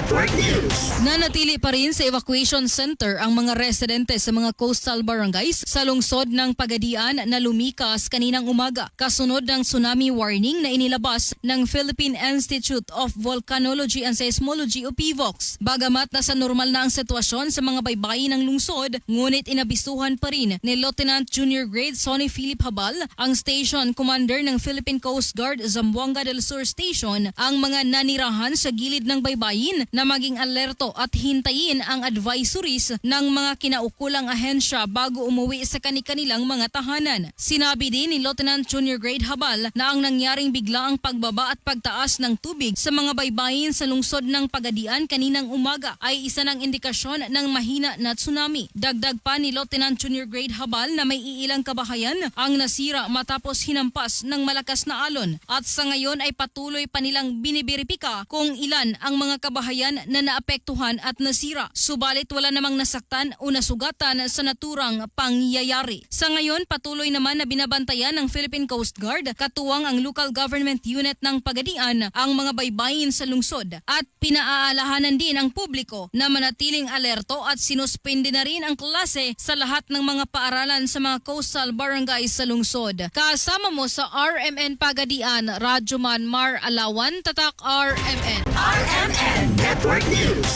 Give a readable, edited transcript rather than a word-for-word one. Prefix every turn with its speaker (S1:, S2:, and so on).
S1: Network News.
S2: Nanatili pa rin sa evacuation center ang mga residente sa mga coastal barangays sa lungsod ng Pagadian na lumikas kaninang umaga kasunod ng tsunami warning na inilabas ng Philippine Institute of Volcanology and Seismology o PVOX. Bagamat nasa normal na ang sitwasyon sa mga baybayin ng lungsod, ngunit inabisuhan pa rin ni Lieutenant Junior Grade Sonny Philip Habal, ang station commander ng Philippine Coast Guard Zamboanga del Sur Station, ang mga nanirahan sa gilid ng baybayin na maging alerto at hintayin ang advisories ng mga kinaukulang ahensya bago umuwi sa kanilang mga tahanan. Sinabi din ni Lieutenant Junior Grade Habal na ang nangyaring biglaang pagbaba at pagtaas ng tubig sa mga baybayin sa lungsod ng Pagadian kaninang umaga ay isa ng indikasyon ng mahina na tsunami. Dagdag pa ni Lieutenant Junior Grade Habal na may iilang kabahayan ang nasira matapos hinampas ng malakas na alon at sa ngayon ay patuloy pa nilang biniberipika kung ilan ang mga kabahayan na naapektuhan at nasira. Subalit wala namang nasaktan o nasugatan sa naturang pangyayari. Sa ngayon patuloy naman na binabantayan ng Philippine Coast Guard katuwang ang local government unit ng Pagadian ang mga baybayin sa lungsod at pinaaalahanan din ang publiko na manatiling alerto at sinuspende na rin ang klase sa lahat ng mga paaralan sa mga coastal barangays sa lungsod. Kasama mo sa RMN Pagadian, Radyo Man Mar Alawan, Tatak RMN.
S1: RMN Network News.